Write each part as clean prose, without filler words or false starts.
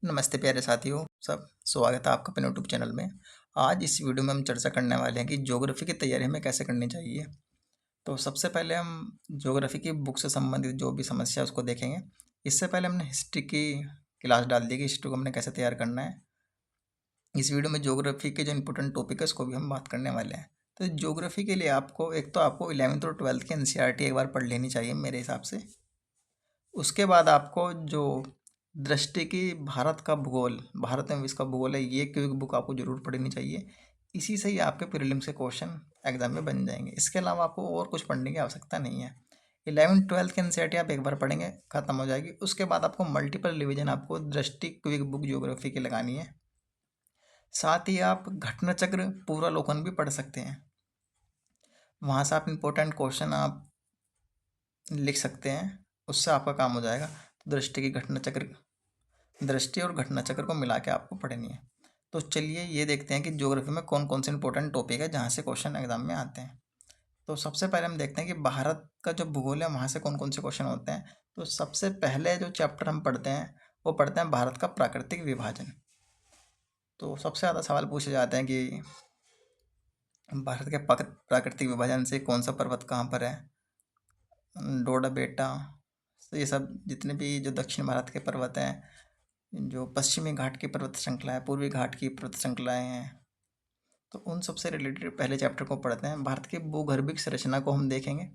नमस्ते प्यारे साथियों, सब स्वागत है आपका अपने यूट्यूब चैनल में। आज इस वीडियो में हम चर्चा करने वाले हैं कि ज्योग्राफी की तैयारी हमें कैसे करनी चाहिए। तो सबसे पहले हम ज्योग्राफी की बुक से संबंधित जो भी समस्या है उसको देखेंगे। इससे पहले हमने हिस्ट्री की क्लास डाल दी कि हिस्ट्री को हमने कैसे तैयार करना है। इस वीडियो में ज्योग्राफी के जो इंपॉर्टेंट टॉपिक है उसको भी हम बात करने वाले हैं। तो ज्योग्राफी के लिए आपको एक तो आपको 11th और 12th की एनसीईआरटी एक बार पढ़ लेनी चाहिए मेरे हिसाब से। उसके बाद आपको जो दृष्टि की भारत का भूगोल, भारत में इसका भूगोल है, ये क्विक बुक आपको जरूर पढ़नी चाहिए। इसी से ही आपके प्रीलिम्स के क्वेश्चन एग्जाम में बन जाएंगे। इसके अलावा आपको और कुछ पढ़ने की आवश्यकता नहीं है। 11th 12th के एनसीईआरटी आप एक बार पढ़ेंगे खत्म हो जाएगी। उसके बाद आपको मल्टीपल रिवीजन आपको दृष्टि क्विक बुक ज्योग्राफी की लगानी है। साथ ही आप घटना चक्र पूर्वालोकन भी पढ़ सकते हैं। वहाँ से आप इम्पोर्टेंट क्वेश्चन आप लिख सकते हैं, उससे आपका काम हो जाएगा। तो दृष्टि की घटना चक्र, दृष्टि और घटना चक्र को मिला के आपको पढ़नी है। तो चलिए ये देखते हैं कि ज्योग्राफी में कौन कौन से इंपॉर्टेंट टॉपिक है जहाँ से क्वेश्चन एग्जाम में आते हैं। तो सबसे पहले हम देखते हैं कि भारत का जो भूगोल है वहाँ से कौन कौन से क्वेश्चन होते हैं। तो सबसे पहले जो चैप्टर हम पढ़ते हैं वो पढ़ते हैं भारत का प्राकृतिक विभाजन। तो सबसे ज़्यादा सवाल पूछे जाते हैं कि भारत के प्राकृतिक विभाजन से कौन सा पर्वत कहाँ पर है, डोडा बेटा, तो ये सब जितने भी जो दक्षिण भारत के पर्वत हैं, जो पश्चिमी घाट की पर्वत श्रृंखला है, पूर्वी घाट की पर्वत श्रृंखलाएँ हैं, तो उन सबसे रिलेटेड पहले चैप्टर को पढ़ते हैं। भारत की भूगर्भिक संरचना को हम देखेंगे।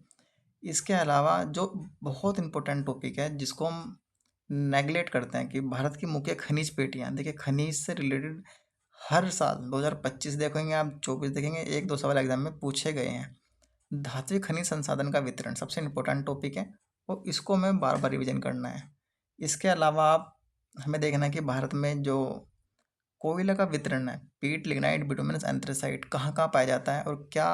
इसके अलावा जो बहुत इंपॉर्टेंट टॉपिक है जिसको हम नेगलेक्ट करते हैं कि भारत की मुख्य खनिज पेटियाँ। देखिए खनिज से रिलेटेड हर साल 2025 देखेंगे आप, 24 देखेंगे, एक दो सवाल एग्जाम में पूछे गए हैं। धात्विक खनिज संसाधन का वितरण सबसे इम्पोर्टेंट टॉपिक है और इसको हमें बार बार रिविजन करना है। इसके अलावा आप हमें देखना है कि भारत में जो कोयला का वितरण है, पीट, लिग्नाइट, बिटुमिनस, एंथ्रेसाइट कहाँ कहाँ पाया जाता है और क्या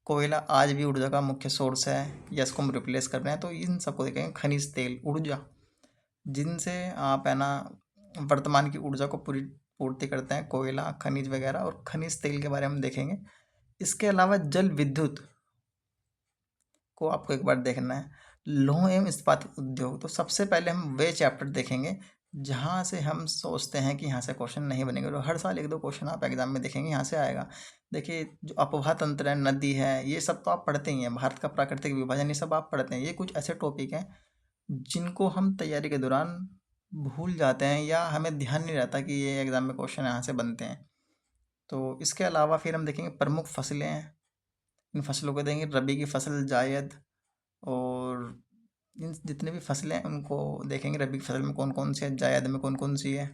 कोयला आज भी ऊर्जा का मुख्य सोर्स है या इसको हम रिप्लेस कर रहे हैं। तो इन सबको देखेंगे। खनिज तेल, ऊर्जा, जिनसे आप है ना वर्तमान की ऊर्जा को पूरी पूर्ति करते हैं, कोयला, खनिज वगैरह, और खनिज तेल के बारे में देखेंगे। इसके अलावा जल विद्युत को आपको एक बार देखना है। लौह एवं इस्पात उद्योग, तो सबसे पहले हम वे चैप्टर देखेंगे जहाँ से हम सोचते हैं कि यहाँ से क्वेश्चन नहीं बनेंगे। और हर साल एक दो क्वेश्चन आप एग्जाम में देखेंगे यहाँ से आएगा। देखिए जो अपवाह तंत्र है, नदी है, ये सब तो आप पढ़ते ही हैं। भारत का प्राकृतिक विभाजन, ये सब आप पढ़ते हैं। ये कुछ ऐसे टॉपिक हैं जिनको हम तैयारी के दौरान भूल जाते हैं या हमें ध्यान नहीं रहता कि ये एग्जाम में क्वेश्चन यहाँ से बनते हैं। तो इसके अलावा फिर हम देखेंगे प्रमुख फसलें हैं। इन फसलों को देंगे, रबी की फसल, जायद, और इन जितने भी फसलें हैं उनको देखेंगे। रबी की फसल में कौन कौन सी है, जायद में कौन कौन सी है,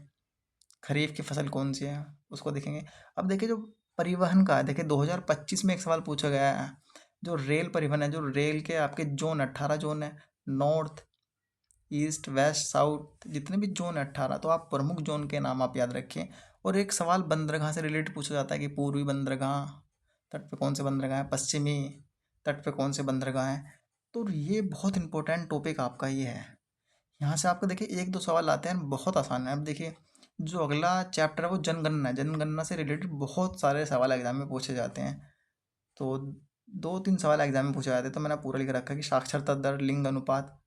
खरीफ की फसल कौन सी है, उसको देखेंगे। अब देखिए जो परिवहन का है, देखिए 2025 में एक सवाल पूछा गया है, जो रेल परिवहन है, जो रेल के आपके जोन 18 जोन है, नॉर्थ, ईस्ट, वेस्ट, साउथ, जितने भी जोन है 18, तो आप प्रमुख जोन के नाम आप याद रखें। और एक सवाल बंदरगाह से रिलेटेड पूछा जाता है कि पूर्वी बंदरगाह तट पे कौन से बंदरगाह है, पश्चिमी तट पे कौन से बंदरगाह हैं। तो ये बहुत इंपॉर्टेंट टॉपिक आपका ये है। यहाँ से आपको देखिए एक दो सवाल आते हैं, बहुत आसान है। अब देखिए जो अगला चैप्टर है वो जनगणना है। जनगणना से रिलेटेड बहुत सारे सवाल एग्जाम में पूछे जाते हैं। तो दो तीन सवाल एग्जाम में पूछे जाते हैं। तो मैंने पूरा लिख रखा है कि साक्षरता दर, लिंग अनुपात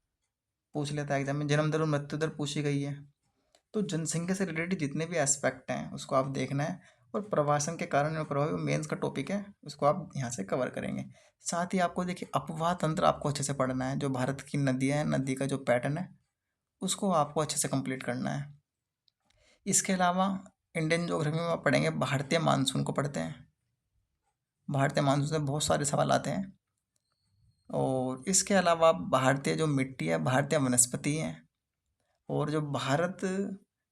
पूछ लेता है एग्जाम में, जन्म दर और मृत्यु दर पूछी गई है। तो जनसंख्या से रिलेटेड जितने भी एस्पेक्ट हैं उसको आप देखना है। और प्रवासन के कारण और प्रभाव मेंस का टॉपिक है, उसको आप यहाँ से कवर करेंगे। साथ ही आपको देखिए अपवाह तंत्र आपको अच्छे से पढ़ना है। जो भारत की नदियाँ हैं, नदी का जो पैटर्न है उसको आपको अच्छे से कंप्लीट करना है। इसके अलावा इंडियन ज्योग्राफी में आप पढ़ेंगे, भारतीय मानसून को पढ़ते हैं। भारतीय मानसून से बहुत सारे सवाल आते हैं। और इसके अलावा भारतीय जो मिट्टी है, भारतीय वनस्पति हैं, और जो भारत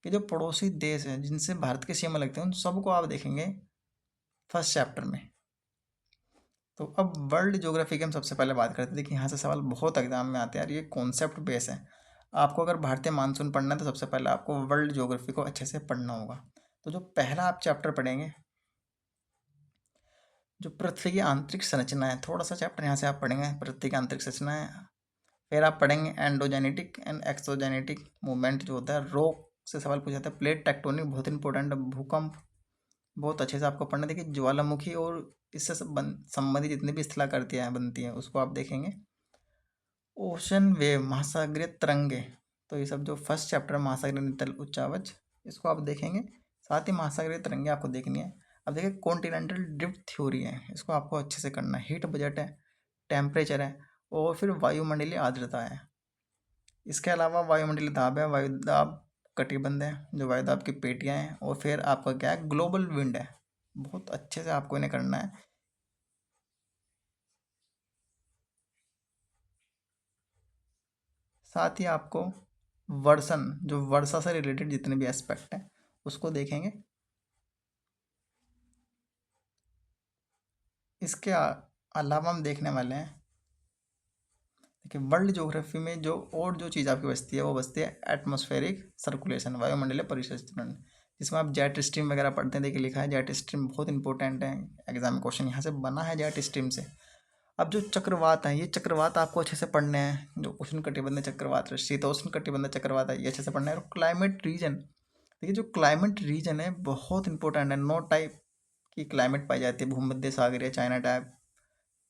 के जो पड़ोसी देश हैं जिनसे भारत के सीमा लगते हैं उन सबको आप देखेंगे फर्स्ट चैप्टर में। तो अब वर्ल्ड ज्योग्राफी की हम सबसे पहले बात करते थे कि यहाँ से सवाल बहुत एग्जाम में आते हैं यार, ये कॉन्सेप्ट बेस है। आपको अगर भारतीय मानसून पढ़ना है तो सबसे पहले आपको वर्ल्ड ज्योग्राफी को अच्छे से पढ़ना होगा। तो जो पहला आप चैप्टर पढ़ेंगे, जो पृथ्वी की आंतरिक संरचना है, थोड़ा सा चैप्टर यहाँ से आप पढ़ेंगे, पृथ्वी की आंतरिक संरचना है। फिर आप पढ़ेंगे एंडोजेनेटिक एंड एक्सोजेनेटिक मूवमेंट जो होता है, रॉक से सवाल पूछा जाता है। प्लेट टेक्टोनिक बहुत इंपॉर्टेंट है, भूकंप बहुत अच्छे से आपको पढ़ना। देखिए ज्वालामुखी और इससे संबंधित जितनी भी स्थलाकृतियाँ बनती हैं उसको आप देखेंगे। ओशन वेव, महासागरीय तरंगे, तो ये सब जो फर्स्ट चैप्टर महासागरीय नीतल उच्चावच, इसको आप देखेंगे। साथ ही महासागरीय तरंगे आपको देखनी है। अब देखिए कॉन्टिनेंटल ड्रिफ्ट थ्योरी है, इसको आपको अच्छे से करना है। हीट बजट है, टेम्परेचर है, और फिर वायुमंडलीय आर्द्रता है। इसके अलावा वायुमंडलीय दाब है, वायुदाब कटिबंध है, जो वायुदाब की पेटियाँ हैं, और फिर आपका क्या है, ग्लोबल विंड है। बहुत अच्छे से आपको इन्हें करना है। साथ ही आपको वर्षण, जो वर्षा से रिलेटेड जितने भी एस्पेक्ट हैं उसको देखेंगे। इसके अलावा हम देखने वाले हैं, देखिए वर्ल्ड ज्योग्राफी में जो और जो चीज़ आपकी बचती है वो बचती है एटमॉस्फेरिक सर्कुलेशन, वायुमंडलीय परिसंचरण, जिसमें आप जेट स्ट्रीम वगैरह पढ़ते हैं। देखिए लिखा है जेट स्ट्रीम बहुत इंपॉर्टेंट है, एग्जाम में क्वेश्चन यहाँ से बना है जेट स्ट्रीम से। अब जो चक्रवात है, ये चक्रवात आपको अच्छे से पढ़ने हैं, जो उष्ण कटिबंधीय चक्रवात, शीतोष्ण कटिबंधीय चक्रवात है, ये अच्छे से पढ़ना है। और क्लाइमेट रीजन, देखिए जो क्लाइमेट रीजन है बहुत इंपॉर्टेंट है। 9 टाइप की क्लाइमेट पाई जाती है, भूमध्य सागरीय, चाइना टाइप,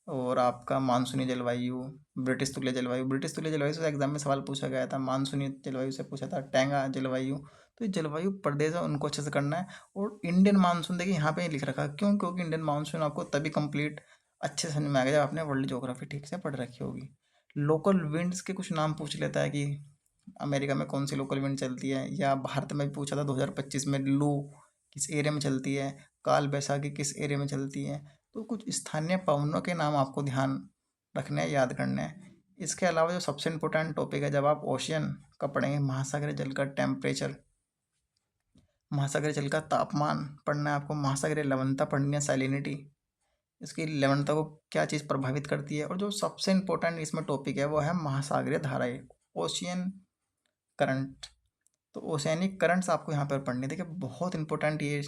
और आपका मानसूनी जलवायु, ब्रिटिश तुल्य जलवायु। ब्रिटिश तुल्य जलवायु से एग्जाम में सवाल पूछा गया था, मानसूनी जलवायु से पूछा था, टैंगा जलवायु। तो ये जलवायु प्रदेश है, उनको अच्छे से करना है। और इंडियन मानसून देखिए यहाँ पे लिख रखा है, क्यों? क्योंकि इंडियन मानसून आपको तभी कंप्लीट अच्छे से समझ में आ गया जब आपने वर्ल्ड ज्योग्राफी ठीक से पढ़ रखी होगी। लोकल विंड्स के कुछ नाम पूछ लेता है कि अमेरिका में कौन सी लोकल विंड चलती है, या भारत में भी पूछा था 2025 में लू किस एरिया में चलती है, काल बैसाखी किस एरिया में चलती है। तो कुछ स्थानीय पवनों के नाम आपको ध्यान रखने हैं, याद करने हैं। इसके अलावा जो सबसे इम्पोर्टेंट टॉपिक है, जब आप ओशियन का पढ़ेंगे, महासागरीय जल का टेम्परेचर, महासागरीय जल का तापमान पढ़ना है आपको, महासागरीय लवणता पढ़नी है, सैलिनिटी, इसकी लवणता को क्या चीज़ प्रभावित करती है। और जो सबसे इम्पोर्टेंट इसमें टॉपिक है वो है महासागरीय धाराएं, ओशियन करंट। तो ओशियनिक करंट्स आपको यहाँ पर पढ़ने, देखिए बहुत इंपॉर्टेंट ये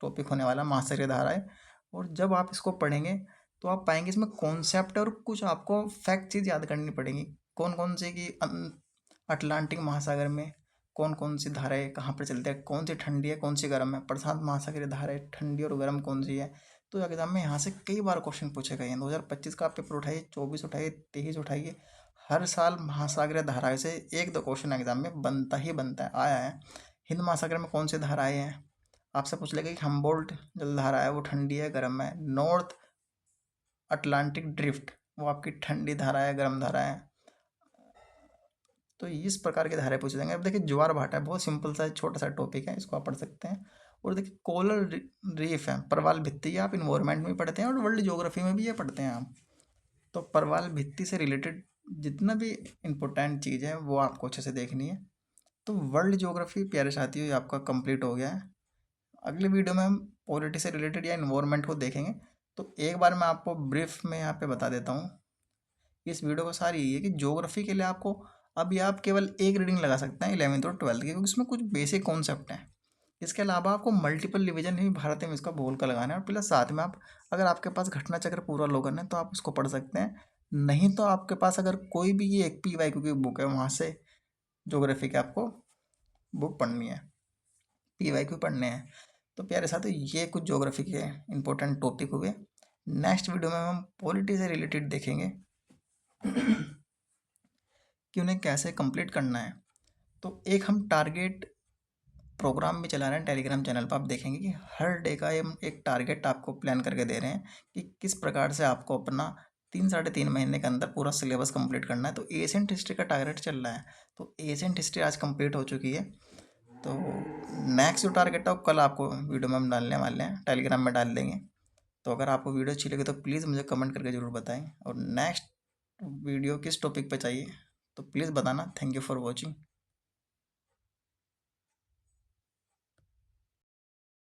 टॉपिक होने वाला महासागरीय धाराएं। और जब आप इसको पढ़ेंगे तो आप पाएंगे इसमें कॉन्सेप्ट और कुछ आपको फैक्ट चीज़ याद करनी पड़ेगी। कौन कौन से कि अटलांटिक महासागर में कौन कौन सी धाराएं कहाँ पर चलती है, कौन सी ठंडी है कौन सी गर्म है, प्रशांत महासागरीय धाराएं ठंडी और गर्म कौन सी है। तो एग्जाम में यहाँ से कई बार क्वेश्चन पूछे गए हैं। 2025 का पेपर उठाइए, 24 उठाइए, 23 उठाइए, हर साल महासागरीय धाराएं से 1-2 क्वेश्चन एग्जाम में बनता ही बनता है, आया है। हिंद महासागर में कौन सी धाराएं हैं, आपसे पूछ लेगा कि हम्बोल्ट जलधारा है वो ठंडी है गर्म है। नॉर्थ अटलांटिक ड्रिफ्ट वो आपकी ठंडी धारा है गर्म धारा है। तो इस प्रकार की धाराएं पूछ लेंगे। अब देखिए ज्वार भाटा है, बहुत सिंपल सा छोटा सा टॉपिक है, इसको आप पढ़ सकते हैं। और देखिए कोरल रीफ है, प्रवाल भित्ति, ये आप इन्वायरमेंट में भी पढ़ते हैं और वर्ल्ड ज्योग्राफी में भी ये पढ़ते हैं आप। तो प्रवाल भित्ति से रिलेटेड जितना भी इम्पोर्टेंट चीज़ है वो आपको अच्छे से देखनी है। तो वर्ल्ड ज्योग्राफी प्यारे साथियों ये आपका कंप्लीट हो गया है। अगली वीडियो में हम पॉलिटी से रिलेटेड या इन्वायरमेंट को देखेंगे। तो एक बार मैं आपको ब्रीफ में यहाँ पे बता देता हूँ, इस वीडियो का सार यही है कि ज्योग्राफी के लिए आपको अभी आप केवल एक रीडिंग लगा सकते हैं 11th और 12th की, क्योंकि इसमें कुछ बेसिक कॉन्सेप्ट हैं। इसके अलावा आपको मल्टीपल डिवीजन भी भारत में इसका भूगोल का लगाना है। और प्लस साथ में आप, अगर आपके पास घटना चक्र पूरा लोगन है तो आप उसको पढ़ सकते हैं। नहीं तो आपके पास अगर कोई भी ये एक PYQ की बुक है, वहाँ से ज्योग्राफी की आपको बुक पढ़नी है, PYQ पढ़ने हैं। तो प्यारे साथियों ये कुछ ज्योग्राफी के इंपॉर्टेंट टॉपिक हुए। नेक्स्ट वीडियो में हम पॉलिटी से रिलेटेड देखेंगे कि उन्हें कैसे कंप्लीट करना है। तो एक हम टारगेट प्रोग्राम भी चला रहे हैं टेलीग्राम चैनल पर, आप देखेंगे कि हर डे का हम एक टारगेट आपको प्लान करके दे रहे हैं कि किस प्रकार से आपको अपना 3-3.5 महीने के अंदर पूरा सिलेबस कंप्लीट करना है। तो एशियंट हिस्ट्री का टारगेट चल रहा है, तो एशियंट हिस्ट्री आज कंप्लीट हो चुकी है। तो नेक्स्ट जो टारगेट है वो कल आपको वीडियो में हम डालने वाले हैं, टेलीग्राम में डाल देंगे। तो अगर आपको वीडियो अच्छी लगे तो प्लीज़ मुझे कमेंट करके ज़रूर बताएं, और नेक्स्ट वीडियो किस टॉपिक पे चाहिए तो प्लीज़ बताना। Thank you for watching.